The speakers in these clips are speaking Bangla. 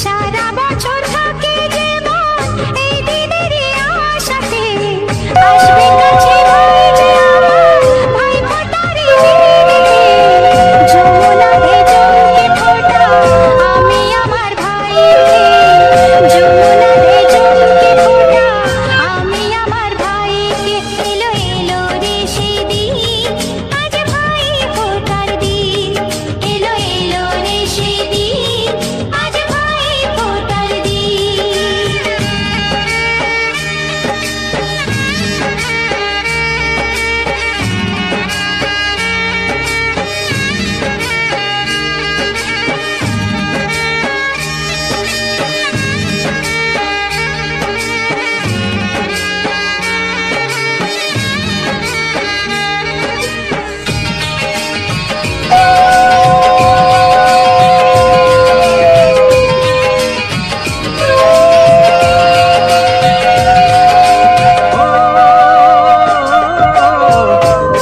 সারা বছর থাকে যেমন এই দিনেরই আশাতে, আসবে কাছে ভাই যে আমার, ভাই ফোঁটারই দিনেতে। যমুনাতে জমকে ফোঁটা আমি আমার ভাইকে, যমুনাতে জমকে ফোঁটা আমি আমার ভাইকে। এলো এলো রে সেই দিন, আজ ভাই ফোঁটার দিন। এলো এলো রে সেই দিন, আজ ভাই ফোঁটার দিন।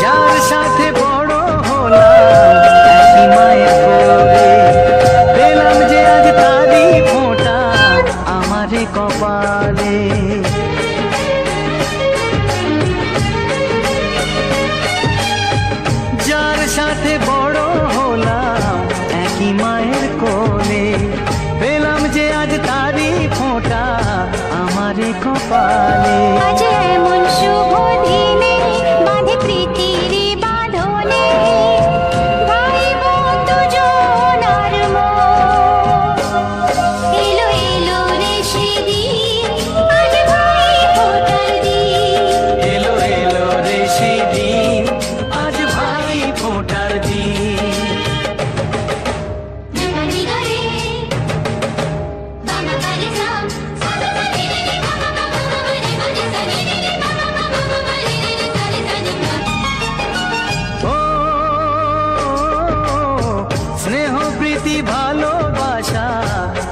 যার সাথে বড় হলাম একই মায়ের কোলে, পেলাম যে আজ তারই ফোঁটা আমারে কপালে। যার সাথে বড় হলাম একই মায়ের কোলে, পেলাম যে আজ তারই ফোঁটা আমারে কপালে। আজ এমন শুভ দিনে বাঁধে প্রীতির বাঁধনে, ভাই বোন দুজনার মন। এলো এলো রে সেদিন, আজ ভাই ফোঁটার দিন। এলো এলো রে সেই দিন, আজ ভাই ফোঁটার দিন। জুনানি গারে বাবা গারে সাম সাদা গারে রে বাবা বাবা রে বারে সানি রে বাবা বাবা রে রে সারে সানি মা। ও স্নেহ প্রীতি ভালোবাসা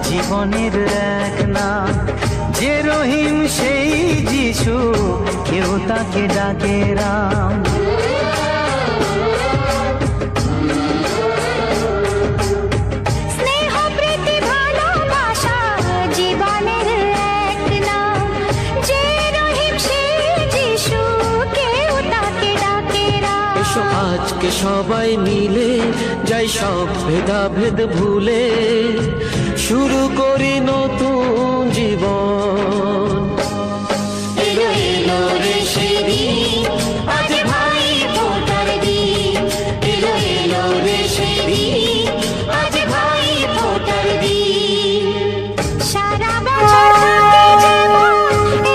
জীবনের এক নাম, যে রহিম সেই যিশু, কেউ তাকে ডাকে রাম। স্নেহ প্রীতি ভালোবাসা জীবনের এক নাম, যে রহিম সেই যিশু, কেউ তাকে ডাকে রাম। এসো আজকে সবাই মিলে যাই সব ভেদাভেদ ভুলে, শুরু করি নতুন জীবন। এলো এলো রে সেই দিন, আজ ভাই ফোঁটার দিন। এলো এলো রে সেই দিন, আজ ভাই ফোঁটার দিন। সারা বছর থাকে যেমন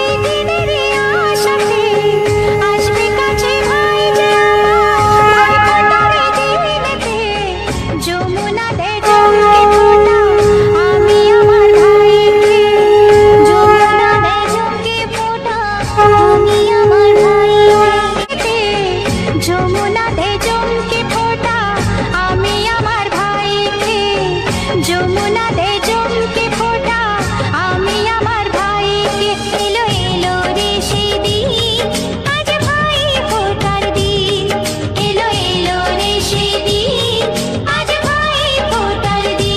এই দিনেরই আশাতে, আসবে কাছে ভাই যে আমার, ভাই ফোঁটার দিনেতে। যমুনাতে জমকে ফোঁটা আমি আমার ভাইকে, যমুনাতে জমকে ফোঁটা আমি আমার ভাইকে। যমুনাতে জমকে ফোঁটা আমি আমার ভাইকে, যমুনাতে জমকে ফোঁটা আমি আমার ভাইকে। এলো এলো রে সেই দিন, আজ ভাই ফোঁটার দিন। এলো এলো রে সেই দিন, আজ ভাই ফোঁটার দিন।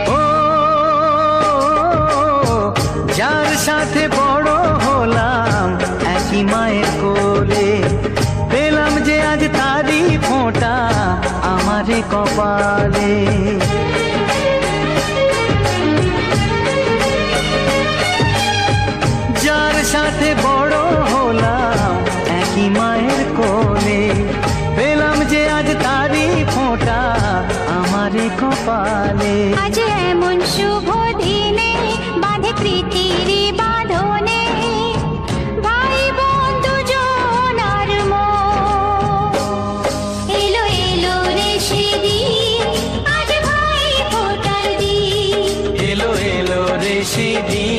ও যার সাথে বড় হলাম একই মায়ের কোলে, পেলাম যে আজ তারই ফোঁটা আমারে কপালে। যার সাথে বড় হলাম একই মায়ের কোলে, পেলাম যে আজ তারই ফোঁটা আমারে কপালে। আজ এমন শুভ দিনে বাঁধে প্রীতির বাঁধনে, ভাই বোন দুজনার মন। এলো এলো রে সেদিন, আজ সেদিন